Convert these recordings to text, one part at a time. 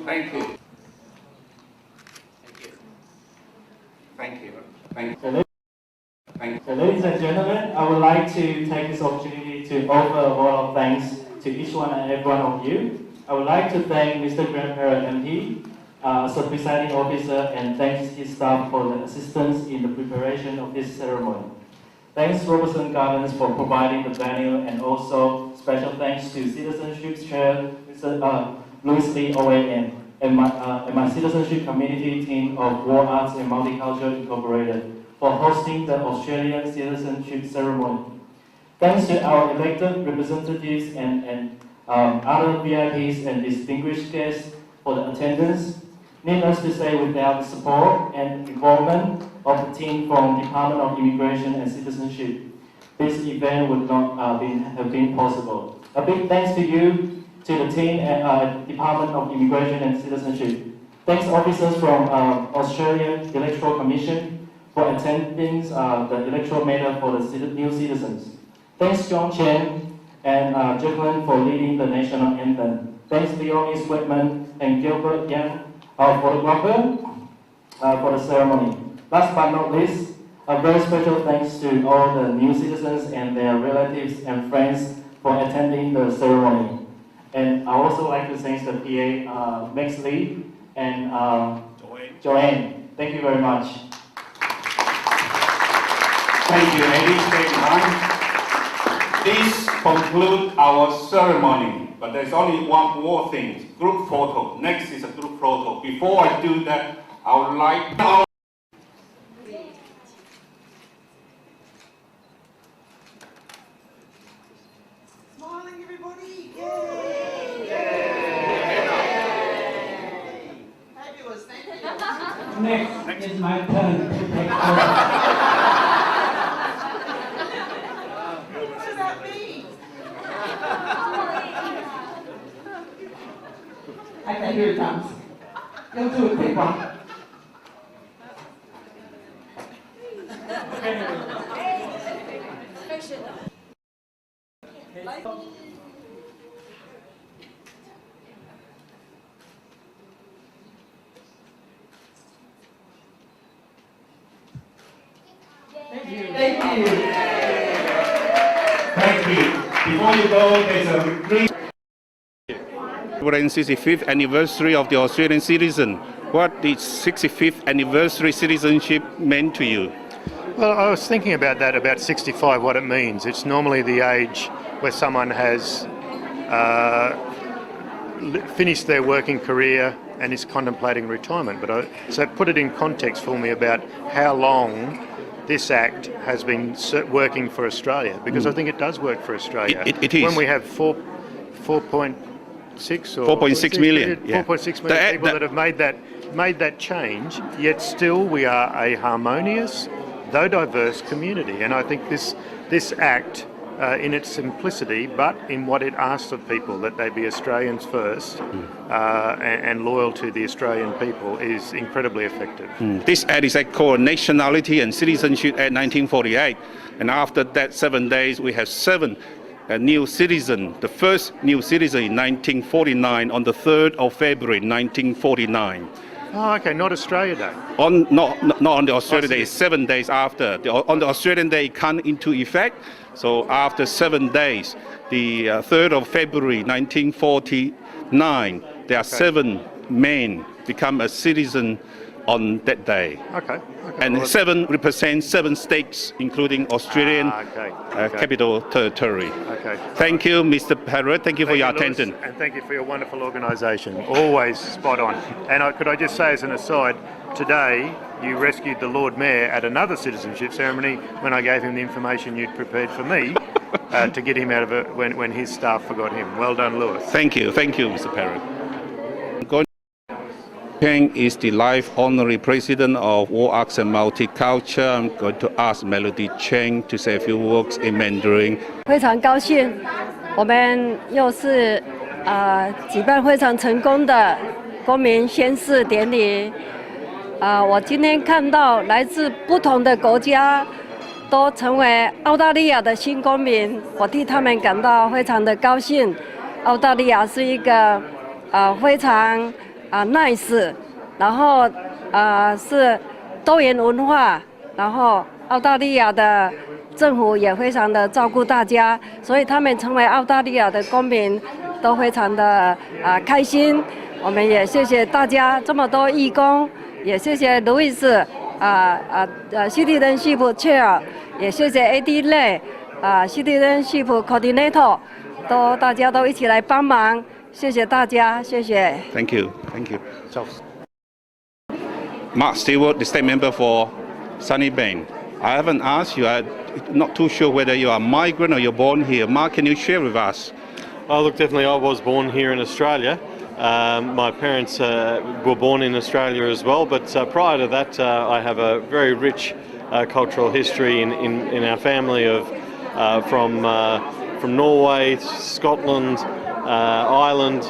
Thank you. Thank you. Thank you. So, ladies and gentlemen, I would like to take this opportunity to offer a vote of thanks to each one and every one of you. I would like to thank Mr. Perrett MP as a presiding officer, and thanks his staff for the assistance in the preparation of this ceremony. Thanks Robertson Gardens for providing the venue, and also special thanks to Citizenship Chair Mr. Louis Lee OAM and my Citizenship Community team of War Arts and Multicultural Incorporated for hosting the Australian Citizenship ceremony. Thanks to our elected representatives and other VIPs and distinguished guests for the attendance. Needless to say, without the support and involvement of the team from Department of Immigration and Citizenship, this event would not have been possible. A big thanks to you, to the team at Department of Immigration and Citizenship. Thanks officers from Australian Electoral Commission for attending the electoral matter for the new citizens. Thanks John Chen and Jacqueline for leading the national anthem. Thanks Leonie Swetman and Gilbert Yang, our photographer, for the ceremony. Last but not least, a very special thanks to all the new citizens and their relatives and friends for attending the ceremony. And I also like to thank the PA, Max Lee and Joanne. Thank you very much. Thank you, ladies. Thank you. This concludes our ceremony, but there's only one more thing, group photo. Next is a group photo. Before I do that, I would like to... Smiling, everybody! Yay! Fabulous, thank you. Next is my turn to take photos. What about me? Okay, here it comes. You'll do a quick one. Thank you. Thank you. Thank you. Before you go, there's a brief... 65th anniversary of the Australian citizen. What did 65th anniversary citizenship mean to you? Well, I was thinking about that, about 65, what it means. It's normally the age where someone has finished their working career and is contemplating retirement. So put it in context for me about how long this Act has been working for Australia, because I think it does work for Australia. It is. When we have 4.6 million, yeah. 4.6 million people that have made that change, yet still we are a harmonious, though diverse community. And I think this Act, in its simplicity, but in what it asks of people, that they be Australians first and loyal to the Australian people, is incredibly effective. This Act is called Nationality and Citizenship Act 1948, and after that 7 days we have 7 new citizen. The first new citizen in 1949 on the 3rd of February 1949. Oh, okay, not Australia Day. Not on the Australian Day, 7 days after. On the Australian Day it comes into effect. So after 7 days, the 3rd of February 1949, there are 7 men become a citizen on that day. Okay. And 7 represent 7 states, including Australian capital territory. Okay. Thank you, Mr. Perrett. Thank you for your attention. And thank you for your wonderful organisation. Always spot on. And could I just say as an aside, today you rescued the Lord Mayor at another citizenship ceremony when I gave him the information you'd prepared for me to get him out of it when his staff forgot him. Well done, Lewis. Thank you, Mr. Perrett. Cheng is the Life Honorary President of War Arts and Multicultural. I'm going to ask Melody Cheng to say a few words in Mandarin. 非常高兴，我们又是举办非常成功的公民宣誓典礼。我今天看到来自不同的国家都成为澳大利亚的新公民，我替他们感到非常的高兴。澳大利亚是一个非常 nice， 然后是多元文化，然后澳大利亚的政府也非常的照顾大家，所以他们成为澳大利亚的公民都非常的开心。我们也谢谢大家这么多义工，也谢谢 Louis Citizenship Chair， 也谢谢 AD Lay Citizenship Coordinator， 大家都一起来帮忙，谢谢大家，谢谢。Thank you. Thank you. Mark Stewart, the state member for Sunnybank. I haven't asked you. I'm not too sure whether you are a migrant or you're born here. Mark, can you share with us? Oh, look, definitely I was born here in Australia. My parents were born in Australia as well, but prior to that I have a very rich cultural history in our family of from Norway, Scotland, Ireland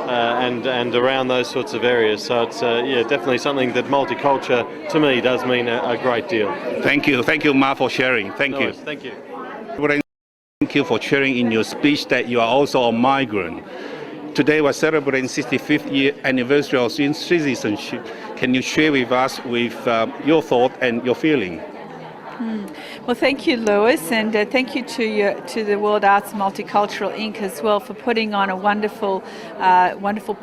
and around those sorts of areas. So it's definitely something that multicultural to me does mean a great deal. Thank you, Mark, for sharing. Thank you. Thank you. Thank you for sharing in your speech that you are also a migrant. Today we're celebrating 65th year anniversary of Australian citizenship. Can you share with us your thought and your feeling? Well, thank you, Lewis, and thank you to the World Arts Multicultural Inc. as well for putting on a wonderful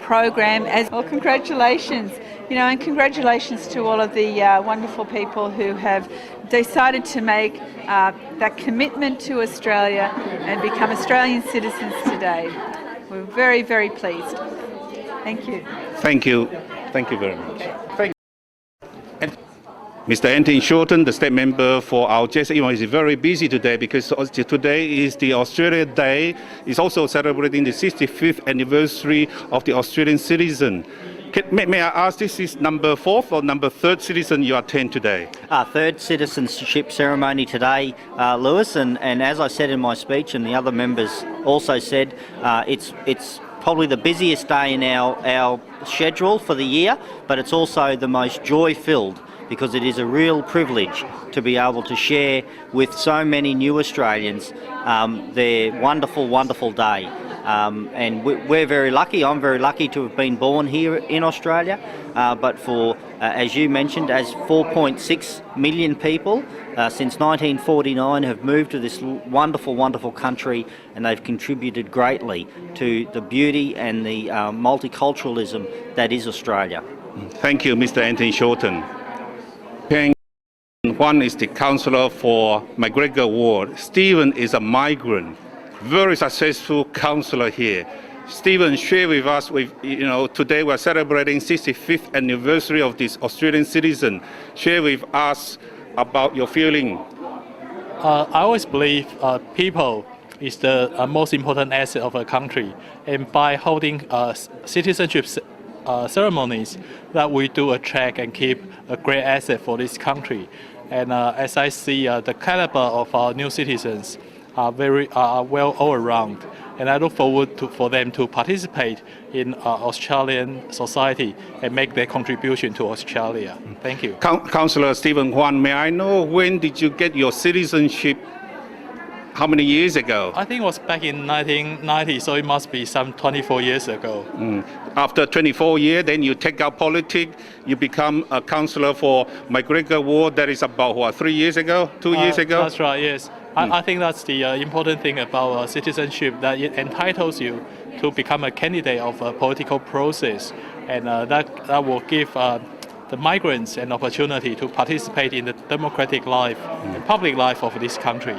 program. As well, congratulations, and congratulations to all of the wonderful people who have decided to make that commitment to Australia and become Australian citizens today. We're very, very pleased. Thank you. Thank you very much. Mr. Anthony Shorten, the state member for our JSA, is very busy today because today is the Australia Day. It's also celebrating the 65th anniversary of the Australian citizen. May I ask, this is number 4th or number 3rd citizen you attend today? Third citizenship ceremony today, Lewis, and as I said in my speech, and the other members also said, it's probably the busiest day in our schedule for the year, but it's also the most joy-filled, because it is a real privilege to be able to share with so many new Australians their wonderful, wonderful day. And we're very lucky. I'm very lucky to have been born here in Australia, but for, as you mentioned, as 4.6 million people since 1949 have moved to this wonderful, wonderful country, and they've contributed greatly to the beauty and the multiculturalism that is Australia. Thank you, Mr. Anthony Shorten. One is the councillor for McGregor Ward. Stephen is a migrant, very successful councillor here. Stephen, share with us, today we're celebrating 65th anniversary of this Australian citizen. Share with us about your feeling. I always believe people is the most important asset of a country, and by holding citizenship ceremonies, that we do attract and keep a great asset for this country. And as I see, the caliber of our new citizens are well all around, and I look forward for them to participate in Australian society and make their contribution to Australia. Thank you. Councillor Stephen Huan, may I know when did you get your citizenship? How many years ago? I think it was back in 1990, so it must be some 24 years ago. After 24 years, then you take out politics, you become a councillor for McGregor Ward. That is about, 3 years ago, 2 years ago? That's right, yes. I think that's the important thing about citizenship, that it entitles you to become a candidate of a political process, and that will give the migrants an opportunity to participate in the democratic life and public life of this country.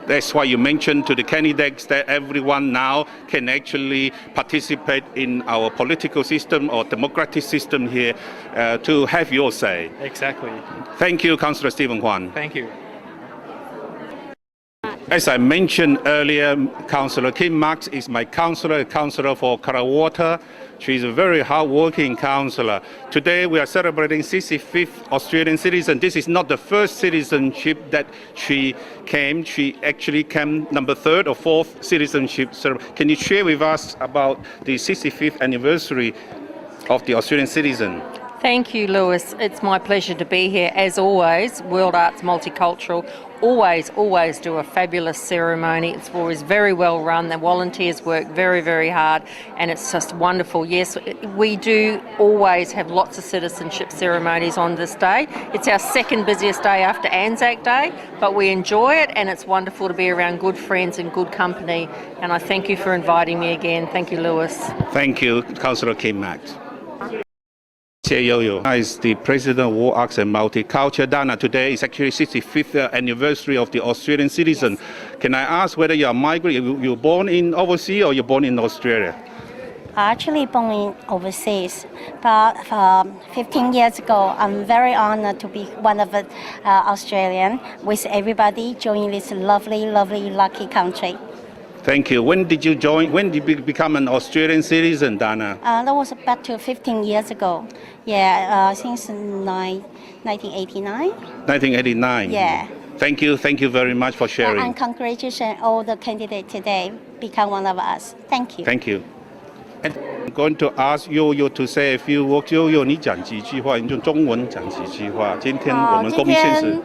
That's why you mentioned to the candidates that everyone now can actually participate in our political system or democratic system here to have your say. Exactly. Thank you, Councillor Stephen Huan. Thank you. As I mentioned earlier, Councillor Kim Marks is my councillor for Karawata. She's a very hard-working councillor. Today we are celebrating 65th Australian citizen. This is not the first citizenship that she came. She actually came number 3rd or 4th citizenship. So can you share with us about the 65th anniversary of the Australian citizen? Thank you, Lewis. It's my pleasure to be here. As always, World Arts Multicultural always do a fabulous ceremony. It's always very well run. The volunteers work very, very hard, and it's just wonderful. Yes, we do always have lots of citizenship ceremonies on this day. It's our second busiest day after Anzac Day, but we enjoy it, and it's wonderful to be around good friends and good company. And I thank you for inviting me again. Thank you, Lewis. Thank you, Councillor Kim Max. Yo-Yo is the President of World Arts and Multicultural. Dana, today is actually 65th anniversary of the Australian Citizen. Yes. Can I ask whether you are migrant, you were born in overseas or you're born in Australia? Actually born in overseas, but 15 years ago, I'm very honored to be one of the Australian with everybody joining this lovely, lucky country. Thank you. When did you join? When did you become an Australian citizen, Dana? That was back to 15 years ago. Yeah, since 1989. 1989. Yeah. Thank you very much for sharing. And congratulations all the candidates today become one of us. Thank you. Thank you. And I'm going to ask Yo-Yo to say a few words. Yo-Yo， 你讲几句话，你用中文讲几句话。今天我们公民宪史。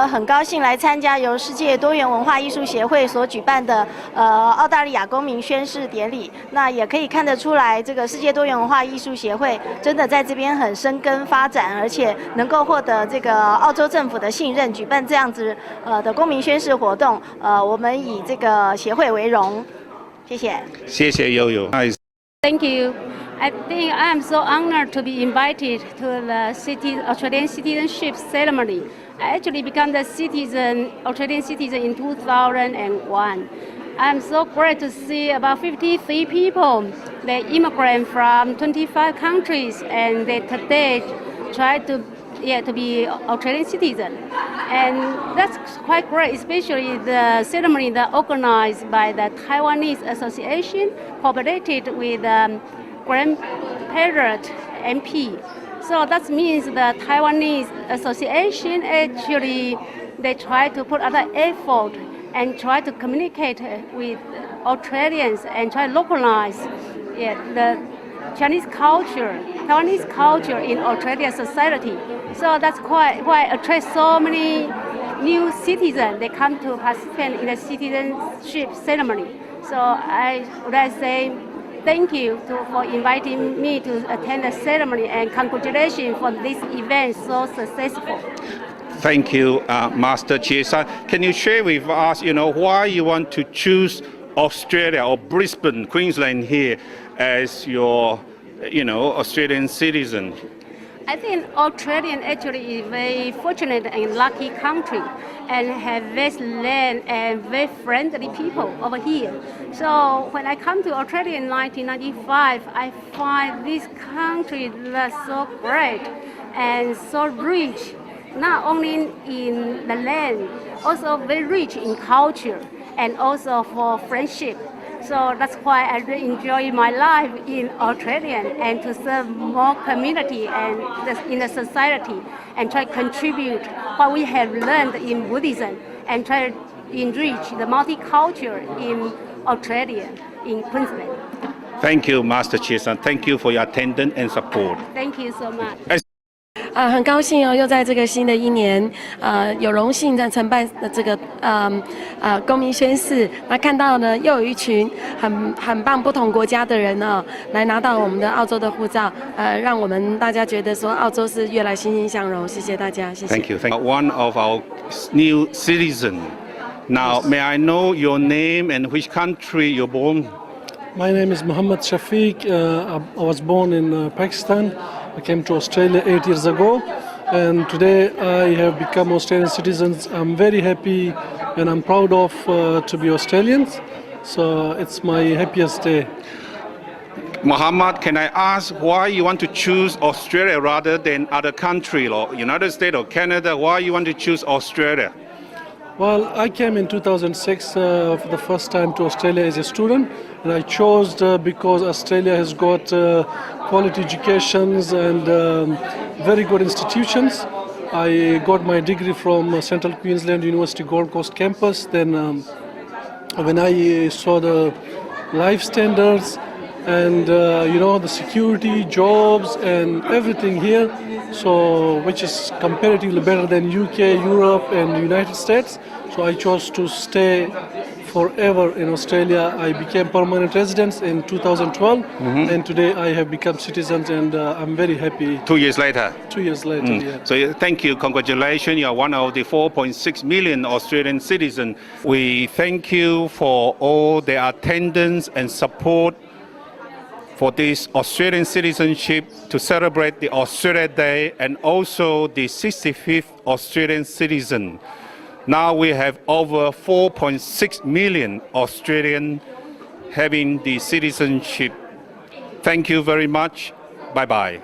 很高兴来参加由世界多元文化艺术协会所举办的澳大利亚公民宣誓典礼。那也可以看得出来，这个世界多元文化艺术协会真的在这边很生根发展，而且能够获得这个澳洲政府的信任，举办这样子的公民宣誓活动。我们以这个协会为荣。谢谢。谢谢Yo-Yo。Thank you. I think I am so honored to be invited to the Australian citizenship ceremony. I actually became the Australian citizen in 2001. I'm so great to see about 53 people. They immigrant from 25 countries, and they today try to be Australian citizen. And that's quite great, especially the ceremony that organized by the Taiwanese Association, cooperated with Grand Perrett MP. So that means the Taiwanese Association actually, they try to put other effort and try to communicate with Australians and try to localize the Chinese culture, Taiwanese culture in Australian society. So that's why attract so many new citizens. They come to participate in the citizenship ceremony. So I would say thank you for inviting me to attend the ceremony, and congratulations for this event so successful. Thank you, Master Chiesa. Can you share with us, why you want to choose Australia or Brisbane, Queensland here as your, Australian citizen? I think Australian actually is very fortunate and lucky country, and have vast land and very friendly people over here. So when I come to Australia in 1995, I find this country that's so great and so rich, not only in the land, also very rich in culture and also for friendship. So that's why I really enjoy my life in Australia and to serve more community and in the society and try to contribute what we have learned in Buddhism and try to enrich the multicultural in Australia, in Queensland. Thank you, Master Chiesa. Thank you for your attendance and support. Thank you so much. 很高兴又在这个新的一年，有荣幸在承办这个公民宣誓，那看到呢又有一群很棒不同国家的人来拿到我们的澳洲的护照，让我们大家觉得说澳洲是越来欣欣向荣。谢谢大家，谢谢。Thank you. One of our new citizens. Now, may I know your name and which country you're born? My name is Muhammad Shafiq. I was born in Pakistan. I came to Australia 8 years ago, and today I have become Australian citizens. I'm very happy and I'm proud of to be Australian. So it's my happiest day. Muhammad, can I ask why you want to choose Australia rather than other country, or United States or Canada? Why you want to choose Australia? Well, I came in 2006 for the first time to Australia as a student, and I chose because Australia has got quality educations and very good institutions. I got my degree from Central Queensland University Gold Coast campus. Then when I saw the life standards and the security, jobs, and everything here. So, which is comparatively better than UK, Europe, and the United States. So I chose to stay forever in Australia. I became permanent resident in 2012, and today I have become citizen, and I'm very happy. 2 years later. 2 years later, yeah. So thank you, congratulations. You are one of the 4.6 million Australian citizens. We thank you for all the attendance and support for this Australian citizenship to celebrate the Australia Day and also the 65th Australian citizen. Now we have over 4.6 million Australians having the citizenship. Thank you very much. Bye-bye.